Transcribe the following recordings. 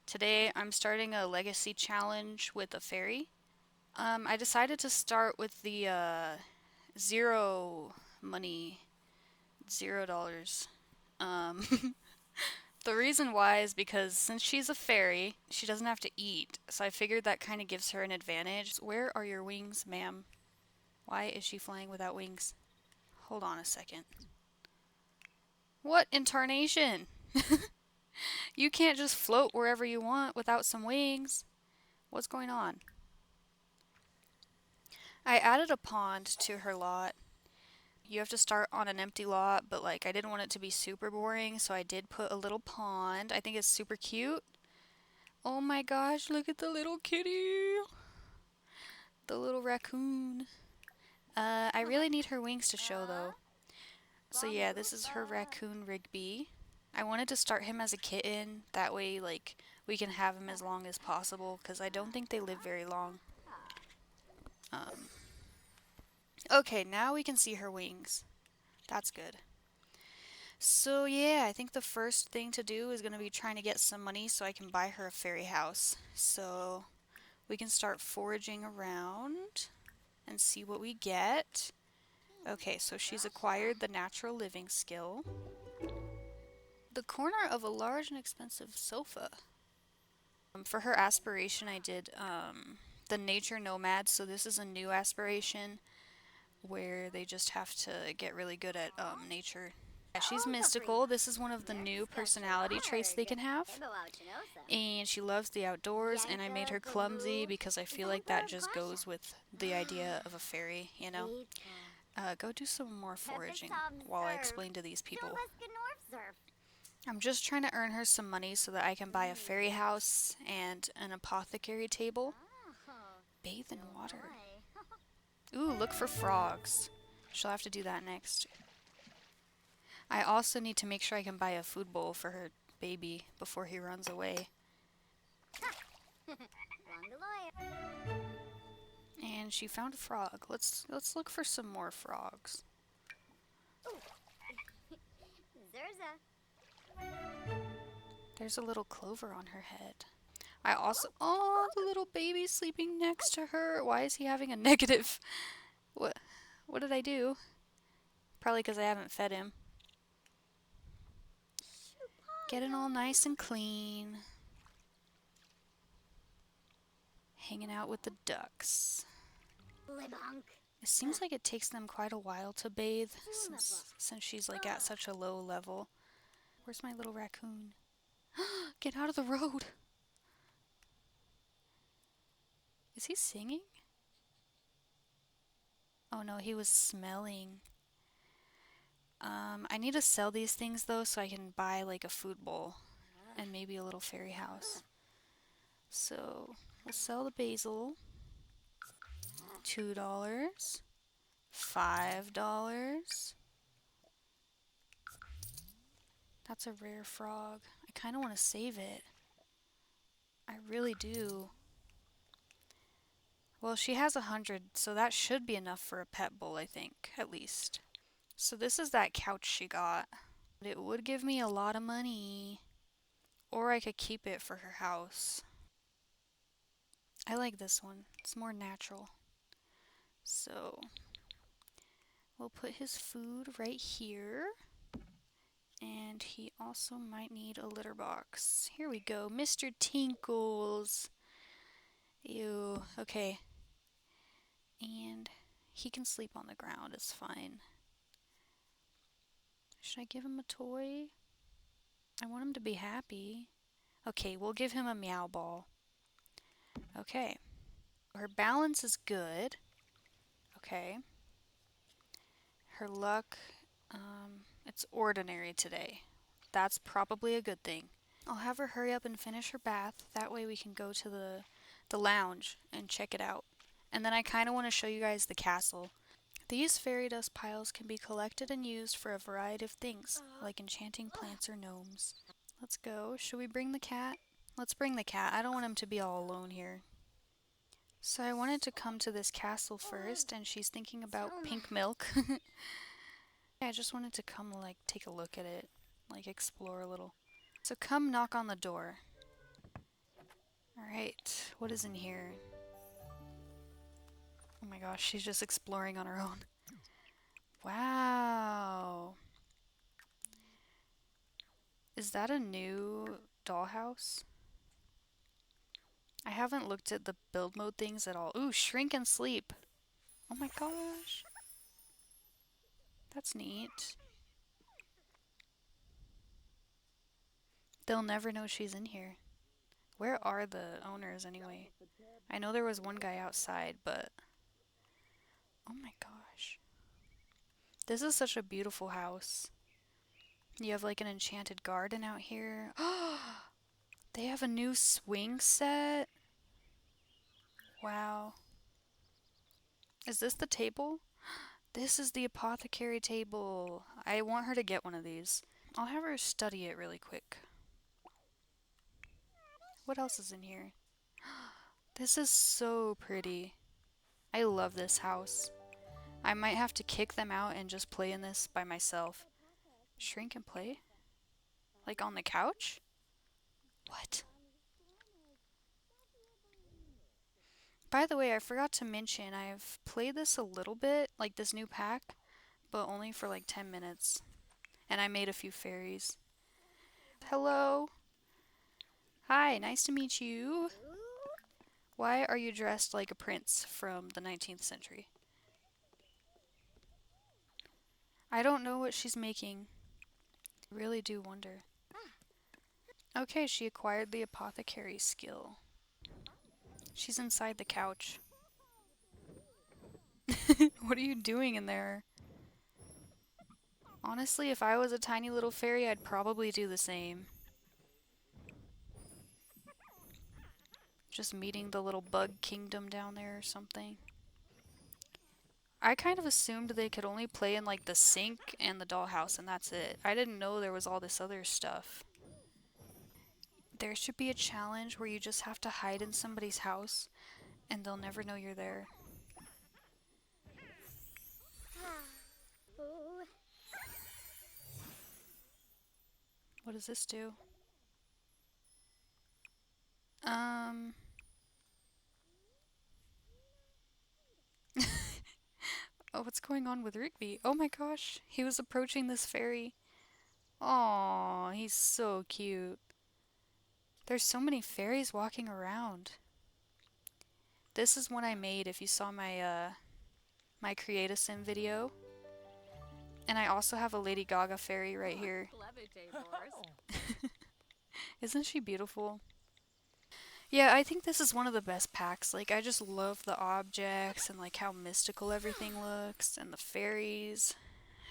Today I'm starting a legacy challenge with a fairy. I decided to start with the zero money, $0. Um, the reason why is because since she's a fairy, she doesn't have to eat, so I figured that kind of gives her an advantage. Where are your wings, ma'am? Why is she flying without wings? Hold on a second. What in tarnation? You can't just float wherever you want without some wings. What's going on? I added a pond to her lot. You have to start on an empty lot, but like I didn't want it to be super boring, so I did put a little pond. I think it's super cute. Oh my gosh, look at the little kitty. The little raccoon. I really need her wings to show though. So yeah, this is her raccoon Rigby. I wanted to start him as a kitten, that way like we can have him as long as possible, because I don't think they live very long. Okay, now we can see her wings. That's good. So yeah, I think the first thing to do is going to be trying to get some money so I can buy her a fairy house. So we can start foraging around and see what we get. Okay, so she's acquired the natural living skill. The corner of a large and expensive sofa. For her aspiration I did the nature nomad, so this is a new aspiration where they just have to get really good at nature. Yeah, she's mystical. This is one of the new personality traits they can have. And she loves the outdoors, and I made her clumsy because I feel like that just goes with the idea of a fairy, you know? Go do some more foraging while I explain to these people. I'm just trying to earn her some money so that I can buy a fairy house and an apothecary table. Bathe in water. Ooh, look for frogs. She'll have to do that next. I also need to make sure I can buy a food bowl for her baby before he runs away. And she found a frog. Let's look for some more frogs. There's a little clover on her head. I also... Oh, the little baby's sleeping next to her. Why is he having a negative? What did I do? Probably because I haven't fed him. Getting all nice and clean. Hanging out with the ducks. It seems like it takes them quite a while to bathe since she's like at such a low level. Where's my little raccoon? Get out of the road! Is he singing? Oh no, he was smelling. I need to sell these things though so I can buy like a food bowl and maybe a little fairy house. So we'll sell the basil. $2. $5. That's a rare frog. I kind of want to save it. I really do. Well, she has 100, so that should be enough for a pet bowl, I think, at least. So this is that couch she got. It would give me a lot of money. Or I could keep it for her house. I like this one. It's more natural. So we'll put his food right here. And he also might need a litter box. Here we go. Mr. Tinkles. Ew. Okay. And he can sleep on the ground. It's fine. Should I give him a toy? I want him to be happy. Okay, we'll give him a meow ball. Okay. Her balance is good. Okay. Her luck, it's ordinary today. That's probably a good thing. I'll have her hurry up and finish her bath. That way we can go to the lounge and check it out. And then I kind of want to show you guys the castle. These fairy dust piles can be collected and used for a variety of things, like enchanting plants or gnomes. Let's go. Should we bring the cat? Let's bring the cat. I don't want him to be all alone here. So I wanted to come to this castle first, and she's thinking about pink milk. I just wanted to come, like, take a look at it, like, explore a little. So come knock on the door. Alright, what is in here? Oh my gosh, she's just exploring on her own. Wow. Is that a new dollhouse? I haven't looked at the build mode things at all. Ooh, shrink and sleep. Oh my gosh. That's neat. They'll never know she's in here. Where are the owners anyway? I know there was one guy outside, but... Oh my gosh. This is such a beautiful house. You have like an enchanted garden out here. They have a new swing set. Wow. Is this the table? This is the apothecary table. I want her to get one of these. I'll have her study it really quick. What else is in here? This is so pretty. I love this house. I might have to kick them out and just play in this by myself. Shrink and play? Like on the couch? What? By the way, I forgot to mention, I've played this a little bit, like this new pack, but only for like 10 minutes. And I made a few fairies. Hello. Hi, nice to meet you. Why are you dressed like a prince from the 19th century? I don't know what she's making. I really do wonder. Okay, she acquired the apothecary skill. She's inside the couch. What are you doing in there? Honestly, if I was a tiny little fairy, I'd probably do the same. Just meeting the little bug kingdom down there or something. I kind of assumed they could only play in like the sink and the dollhouse and that's it. I didn't know there was all this other stuff. There should be a challenge where you just have to hide in somebody's house and they'll never know you're there. What does this do? Oh, what's going on with Rigby? Oh my gosh, he was approaching this fairy. Aw, he's so cute. There's so many fairies walking around. This is one I made if you saw my Create a Sim video. And I also have a Lady Gaga fairy right here. Isn't she beautiful? Yeah, I think this is one of the best packs. Like, I just love the objects and like how mystical everything looks and the fairies.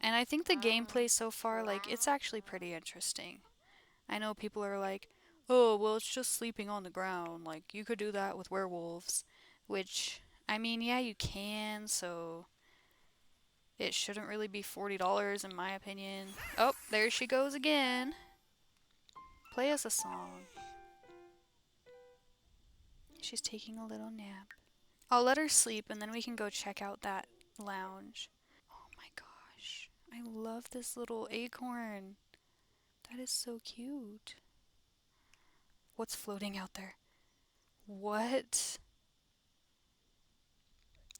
And I think the gameplay so far, like, it's actually pretty interesting. I know people are like, oh, well, it's just sleeping on the ground. Like, you could do that with werewolves. Which, I mean, yeah, you can, so it shouldn't really be $40 in my opinion. Oh, there she goes again. Play us a song. She's taking a little nap. I'll let her sleep and then we can go check out that lounge. Oh my gosh. I love this little acorn. That is so cute. What's floating out there? What?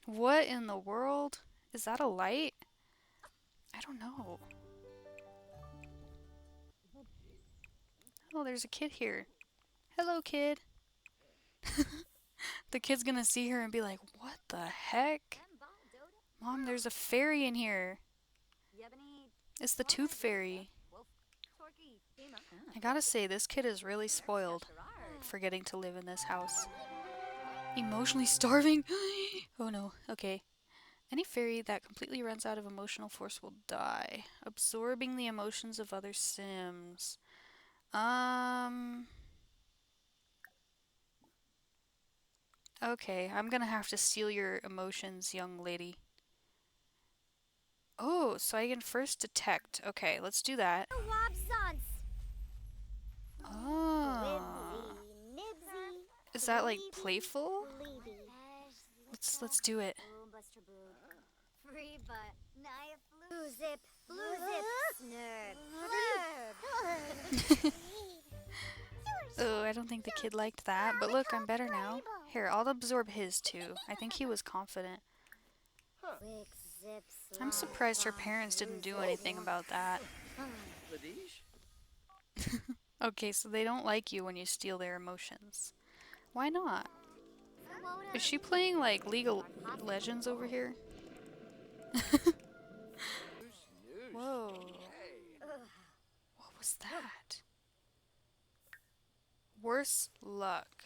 What in the world? Is that a light? I don't know. Oh, there's a kid here. Hello, kid. The kid's gonna see her and be like, what the heck? Mom, there's a fairy in here. It's the Tooth Fairy. I gotta say, this kid is really spoiled for getting to live in this house. Emotionally starving? Oh no, okay. Any fairy that completely runs out of emotional force will die, absorbing the emotions of other Sims. Okay, I'm gonna have to steal your emotions, young lady. Oh, so I can first detect. Okay, let's do that. Oh. Is that like playful? Let's do it. Oh, I don't think the kid liked that, but look, I'm better now. Here, I'll absorb his too. I think he was confident. I'm surprised her parents didn't do anything about that. Okay, so they don't like you when you steal their emotions. Why not? Is she playing like League of Legends over here? Whoa. What was that? Worse luck.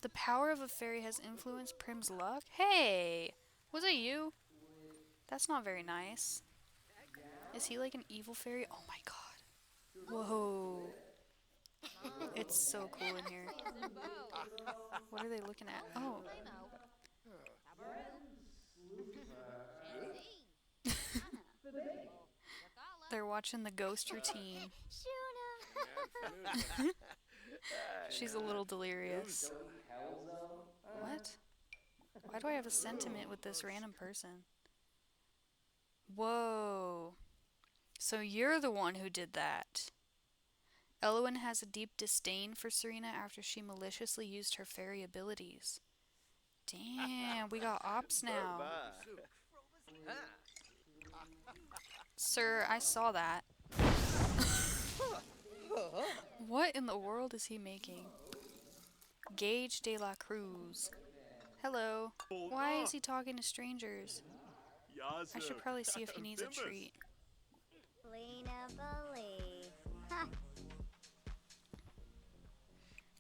The power of a fairy has influenced Prim's luck? Hey! Was it you? That's not very nice. Is he like an evil fairy? Oh my god. Whoa. It's so cool in here. What are they looking at? Oh. They're watching the ghost routine. She's a little delirious. What? Why do I have a sentiment with this random person? Whoa. So you're the one who did that. Elowen has a deep disdain for Serena after she maliciously used her fairy abilities. Damn, we got ops now. Sir, I saw that. What in the world is he making? Gage de la Cruz. Hello. Why is he talking to strangers? I should probably see if he needs a treat.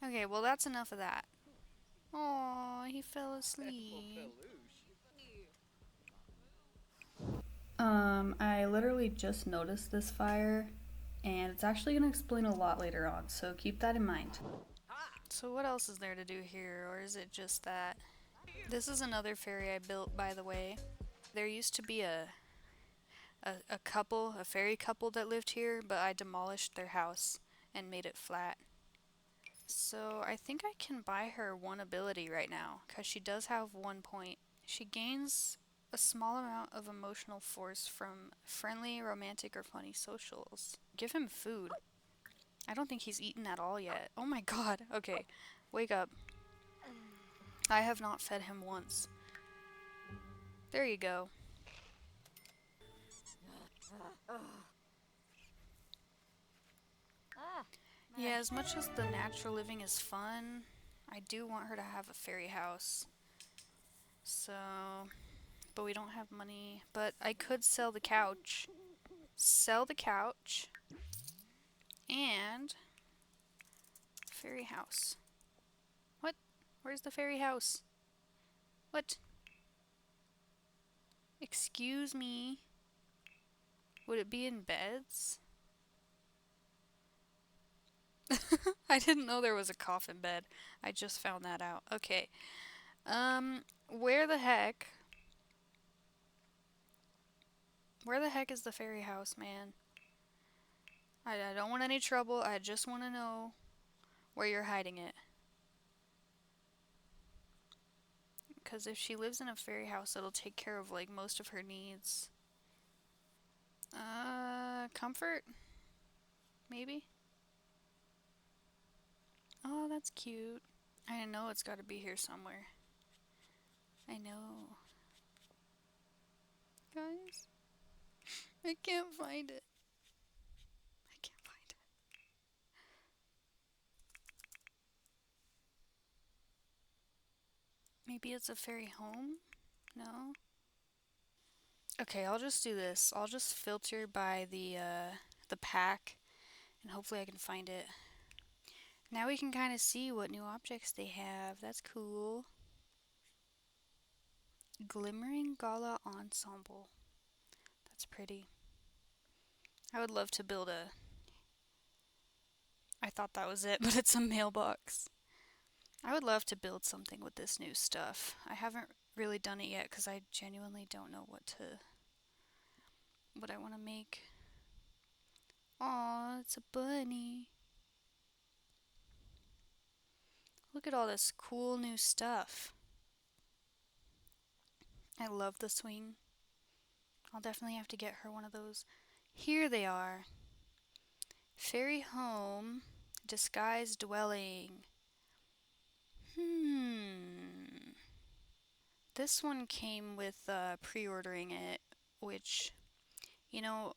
Okay, well that's enough of that. Aw, he fell asleep. I literally just noticed this fire, and it's actually going to explain a lot later on, so keep that in mind. So what else is there to do here, or is it just that? This is another fairy I built, by the way. There used to be a couple, a fairy couple that lived here, but I demolished their house and made it flat. So I think I can buy her one ability right now, because she does have 1 point. She gains a small amount of emotional force from friendly, romantic, or funny socials. Give him food. I don't think he's eaten at all yet. Oh my god. Okay, wake up. I have not fed him once. There you go. Yeah, as much as the natural living is fun, I do want her to have a fairy house. So, but we don't have money. But I could sell the couch. Sell the couch. And fairy house. What? Where's the fairy house? What? Excuse me. Would it be in beds? I didn't know there was a coffin bed. I just found that out. Okay. Where the heck? Where the heck is the fairy house, man? I don't want any trouble. I just want to know where you're hiding it. Because if she lives in a fairy house, it'll take care of, like, most of her needs. Comfort? Maybe? Oh, that's cute. I know it's gotta be here somewhere. I know. Guys, I can't find it. I can't find it. Maybe it's a fairy home? No? Okay, I'll just do this. I'll just filter by the pack, and hopefully I can find it. Now we can kind of see what new objects they have. That's cool. Glimmering Gala Ensemble. That's pretty. I would love to build a... I thought that was it, but it's a mailbox. I would love to build something with this new stuff. I haven't really done it yet because I genuinely don't know what I want to make. Aw, it's a bunny. Look at all this cool new stuff. I love the swing. I'll definitely have to get her one of those. Here they are. Fairy home, Disguised dwelling. This one came with pre-ordering it, which, you know,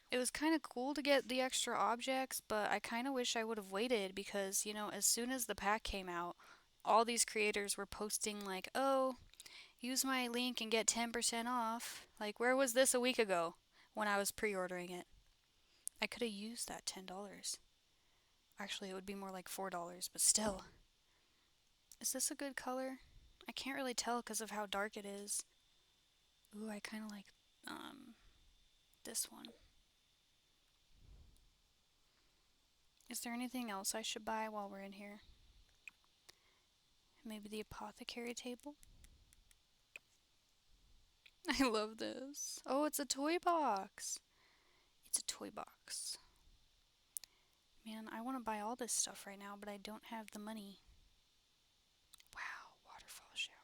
it was kind of cool to get the extra objects, but I kind of wish I would have waited because, as soon as the pack came out, all these creators were posting like, oh, use my link and get 10% off. Like, where was this a week ago when I was pre-ordering it? I could have used that $10. Actually, it would be more like $4, but still. Is this a good color? I can't really tell because of how dark it is. Ooh, I kind of like this one. Is there anything else I should buy while we're in here? Maybe the apothecary table? I love this. Oh, it's a toy box. It's a toy box. Man, I want to buy all this stuff right now, but I don't have the money. Wow, waterfall shower.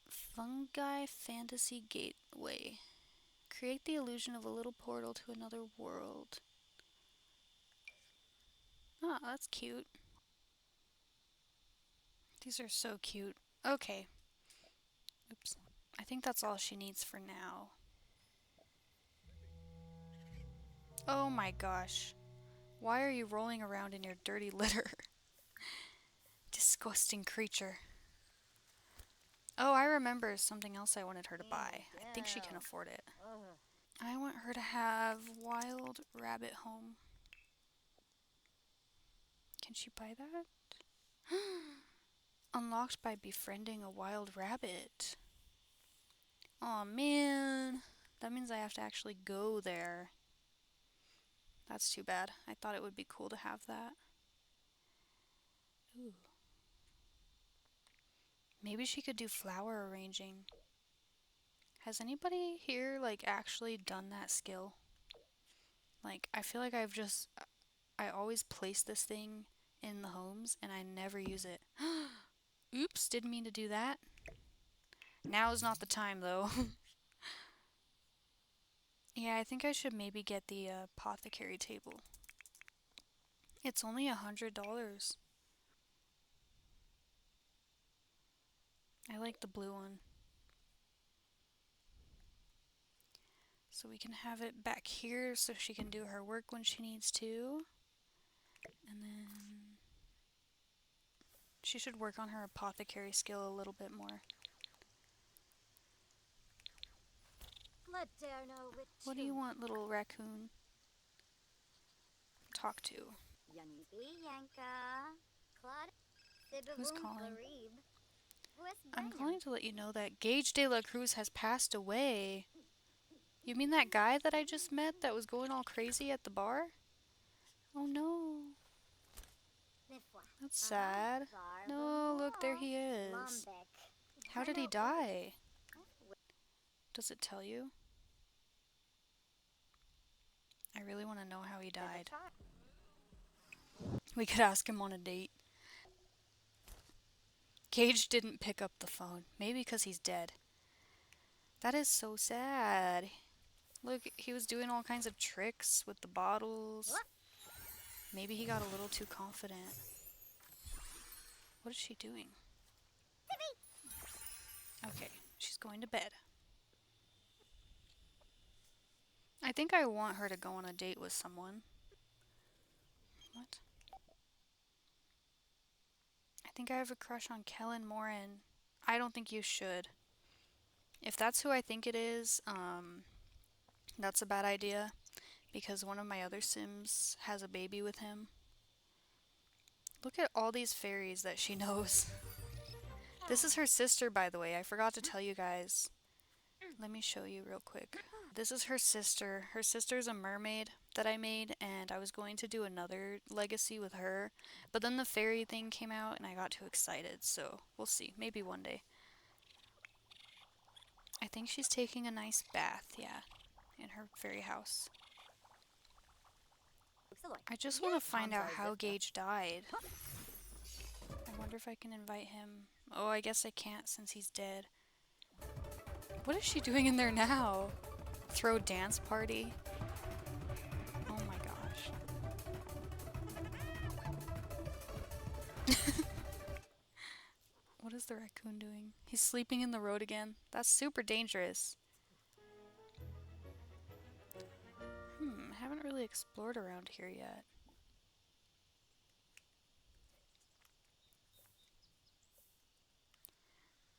Fungi Fantasy Gateway. Create the illusion of a little portal to another world. Oh, that's cute. These are so cute. Okay. Oops. I think that's all she needs for now. Oh my gosh. Why are you rolling around in your dirty litter? Disgusting creature. Oh, I remember something else I wanted her to buy. I think she can afford it. I want her to have Wild Rabbit Home. Can she buy that? Unlocked by befriending a wild rabbit. Aw, man. That means I have to actually go there. That's too bad. I thought it would be cool to have that. Ooh. Maybe she could do flower arranging. Has anybody here, actually done that skill? I feel like I always place this thing in the homes and I never use it. Oops, didn't mean to do that. Now is not the time, though. Yeah, I think I should maybe get the apothecary table. It's only $100. I like the blue one. So we can have it back here so she can do her work when she needs to. And then she should work on her apothecary skill a little bit more. What do you want, little raccoon? Talk to. Who's calling? I'm calling to let you know that Gage de la Cruz has passed away. You mean that guy that I just met that was going all crazy at the bar? Oh no. That's sad. No, look, there he is. How did he die? Does it tell you? I really want to know how he died. We could ask him on a date. Gage didn't pick up the phone. Maybe because he's dead. That is so sad. Look, he was doing all kinds of tricks with the bottles. Maybe he got a little too confident. What is she doing? Okay, she's going to bed. I think I want her to go on a date with someone. What? I think I have a crush on Kellen Morin. I don't think you should. If that's who I think it is, that's a bad idea. Because one of my other Sims has a baby with him. Look at all these fairies that she knows. This is her sister, by the way. I forgot to tell you guys. Let me show you real quick. This is her sister. Her sister's a mermaid that I made, and I was going to do another legacy with her. But then the fairy thing came out, and I got too excited. So, we'll see. Maybe one day. I think she's taking a nice bath, yeah, in her fairy house. I just want to find out how Gage died. I wonder if I can invite him. Oh, I guess I can't since he's dead. What is she doing in there now? Throw dance party? Oh my gosh. is the raccoon doing? He's sleeping in the road again. That's super dangerous. Haven't really explored around here yet.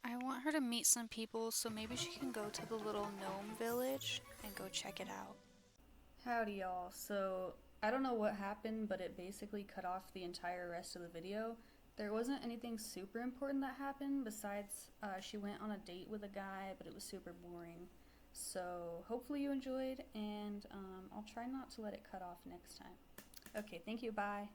I want her to meet some people, so maybe she can go to the little gnome village and go check it out. Howdy y'all. So I don't know what happened, but it basically cut off the entire rest of the video. There wasn't anything super important that happened besides she went on a date with a guy, but it was super boring. So hopefully you enjoyed, and I'll try not to let it cut off next time. Okay, thank you, bye.